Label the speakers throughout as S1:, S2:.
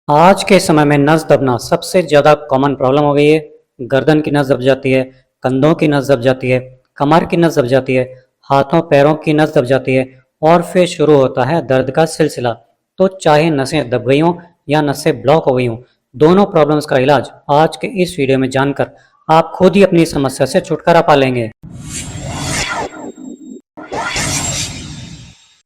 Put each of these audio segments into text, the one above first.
S1: आज के समय में नस दबना सबसे ज़्यादा कॉमन प्रॉब्लम हो गई है। गर्दन की नस दब जाती है, कंधों की नस दब जाती है, कमर की नस दब जाती है, हाथों पैरों की नस दब जाती है और फिर शुरू होता है दर्द का सिलसिला। तो चाहे नसें दब गई हों या नसें ब्लॉक हो गई हों, दोनों प्रॉब्लम्स का इलाज आज के इस वीडियो में जानकर आप खुद ही अपनी समस्या से छुटकारा पा लेंगे।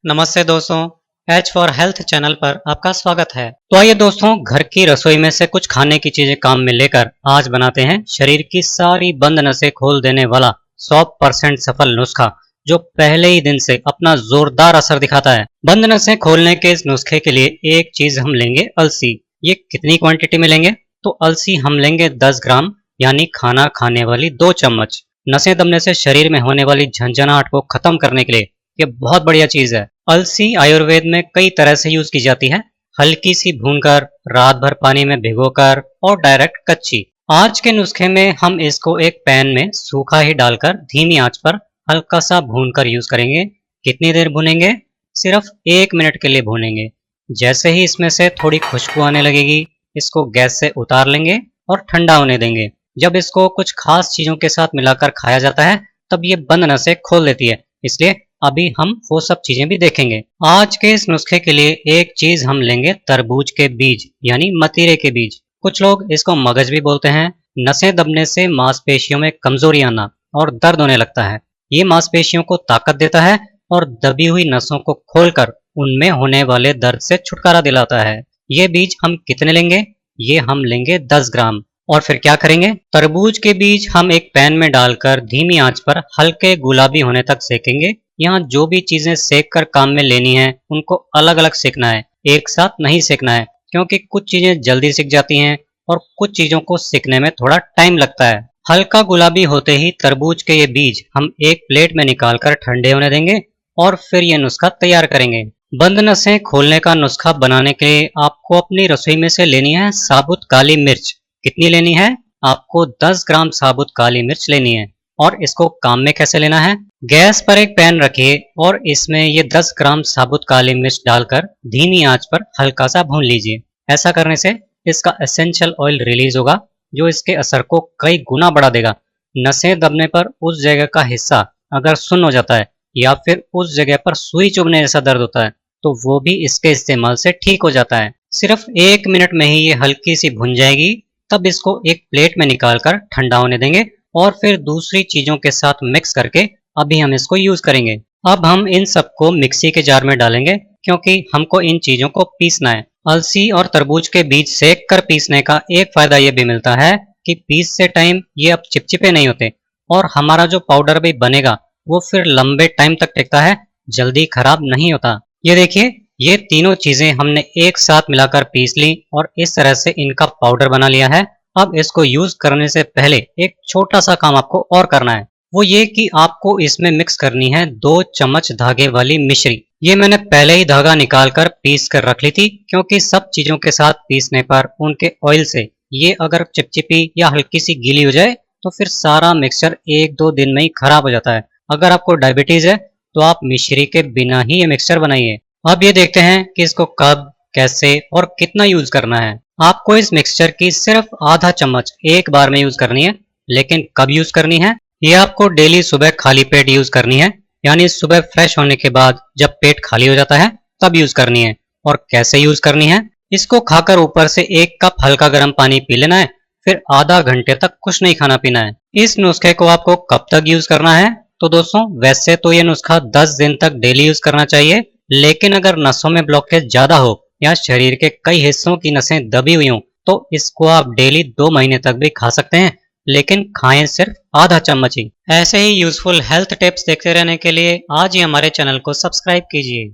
S1: नमस्ते दोस्तों, एच फॉर हेल्थ चैनल पर आपका स्वागत है। तो आइए दोस्तों, घर की रसोई में से कुछ खाने की चीजें काम में लेकर आज बनाते हैं शरीर की सारी बंद नसें खोल देने वाला 100% सफल नुस्खा, जो पहले ही दिन से अपना जोरदार असर दिखाता है। बंद नसें खोलने के इस नुस्खे के लिए एक चीज हम लेंगे, अलसी। ये कितनी क्वांटिटी में लेंगे? तो अलसी हम लेंगे 10 ग्राम, यानी खाना खाने वाली 2 चम्मच। नसें दबने से शरीर में होने वाली झंझनाहट को खत्म करने के लिए ये बहुत बढ़िया चीज है। अलसी आयुर्वेद में कई तरह से यूज की जाती है, हल्की सी भूनकर, रात भर पानी में भिगोकर और डायरेक्ट कच्ची। आज के नुस्खे में हम इसको एक पैन में सूखा ही डालकर धीमी आंच पर हल्का सा भूनकर यूज करेंगे। कितनी देर भूनेंगे? सिर्फ 1 मिनट के लिए भूनेंगे। जैसे ही इसमें से थोड़ी खुशबू आने लगेगी, इसको गैस से उतार लेंगे और ठंडा होने देंगे। जब इसको कुछ खास चीजों के साथ मिलाकर खाया जाता है, तब ये बंद नसें खोल देती है, इसलिए अभी हम वो सब चीजें भी देखेंगे। आज के इस नुस्खे के लिए एक चीज हम लेंगे, तरबूज के बीज, यानी मतीरे के बीज। कुछ लोग इसको मगज भी बोलते हैं। नसें दबने से मांसपेशियों में कमजोरी आना और दर्द होने लगता है। ये मांसपेशियों को ताकत देता है और दबी हुई नसों को खोलकर उनमें होने वाले दर्द से छुटकारा दिलाता है। ये बीज हम कितने लेंगे? ये हम लेंगे 10 ग्राम। और फिर क्या करेंगे? तरबूज के बीज हम एक पैन में डालकर धीमी आंच पर हल्के गुलाबी होने तक सेकेंगे। यहाँ जो भी चीजें सेक कर काम में लेनी है, उनको अलग अलग सेकना है, एक साथ नहीं सेकना है, क्योंकि कुछ चीजें जल्दी सिक जाती हैं और कुछ चीजों को सेकने में थोड़ा टाइम लगता है। हल्का गुलाबी होते ही तरबूज के ये बीज हम एक प्लेट में निकालकर ठंडे होने देंगे और फिर ये नुस्खा तैयार करेंगे। बंद नसें खोलने का नुस्खा बनाने के लिए आपको अपनी रसोई में से लेनी है साबुत काली मिर्च। कितनी लेनी है? आपको 10 ग्राम साबुत काली मिर्च लेनी है। और इसको काम में कैसे लेना है? गैस पर एक पैन रखिए और इसमें ये 10 ग्राम साबुत काली मिर्च डालकर धीमी आंच पर हल्का सा भून लीजिए। ऐसा करने से इसका एसेंशियल ऑयल रिलीज होगा, जो इसके असर को कई गुना बढ़ा देगा। नसें दबने पर उस जगह का हिस्सा अगर सुन्न हो जाता है या फिर उस जगह पर सुई चुभने जैसा दर्द होता है, तो वो भी इसके इस्तेमाल से ठीक हो जाता है। सिर्फ 1 मिनट में ही ये हल्की सी भुन जाएगी। तब इसको एक प्लेट में निकालकर ठंडा होने देंगे और फिर दूसरी चीजों के साथ मिक्स करके अभी हम इसको यूज करेंगे। अब हम इन सबको मिक्सी के जार में डालेंगे, क्योंकि हमको इन चीजों को पीसना है। अलसी और तरबूज के बीज सेक कर पीसने का एक फायदा यह भी मिलता है कि पीस से टाइम ये अब चिपचिपे नहीं होते और हमारा जो पाउडर भी बनेगा वो फिर लंबे टाइम तक टिकता है, जल्दी खराब नहीं होता। ये देखिए, ये तीनों चीजें हमने एक साथ मिलाकर पीस ली और इस तरह से इनका पाउडर बना लिया है। अब इसको यूज करने से पहले एक छोटा सा काम आपको और करना है, वो ये कि आपको इसमें मिक्स करनी है 2 चम्मच धागे वाली मिश्री। ये मैंने पहले ही धागा निकाल कर पीस कर रख ली थी, क्योंकि सब चीजों के साथ पीसने पर उनके ऑयल से ये अगर चिपचिपी या हल्की सी गीली हो जाए तो फिर सारा मिक्सचर 1-2 दिन में ही खराब हो जाता है। अगर आपको डायबिटीज है तो आप मिश्री के बिना ही ये मिक्सचर बनाइए। अब ये देखते हैं कि इसको कब, कैसे और कितना यूज करना है। आपको इस मिक्सचर की सिर्फ आधा चम्मच एक बार में यूज करनी है। लेकिन कब यूज करनी है? ये आपको डेली सुबह खाली पेट यूज करनी है, यानी सुबह फ्रेश होने के बाद जब पेट खाली हो जाता है तब यूज करनी है। और कैसे यूज करनी है? इसको खाकर ऊपर से 1 कप हल्का गर्म पानी पी लेना है, फिर आधा घंटे तक कुछ नहीं खाना पीना है। इस नुस्खे को आपको कब तक यूज करना है? तो दोस्तों, वैसे तो ये नुस्खा 10 दिन तक डेली यूज करना चाहिए, लेकिन अगर नसों में ब्लॉकेज ज्यादा हो या शरीर के कई हिस्सों की नसें दबी हुई हों, तो इसको आप डेली 2 महीने तक भी खा सकते हैं, लेकिन खाएं सिर्फ आधा चम्मच ही। ऐसे ही यूजफुल हेल्थ टिप्स देखते रहने के लिए आज ही हमारे चैनल को सब्सक्राइब कीजिए।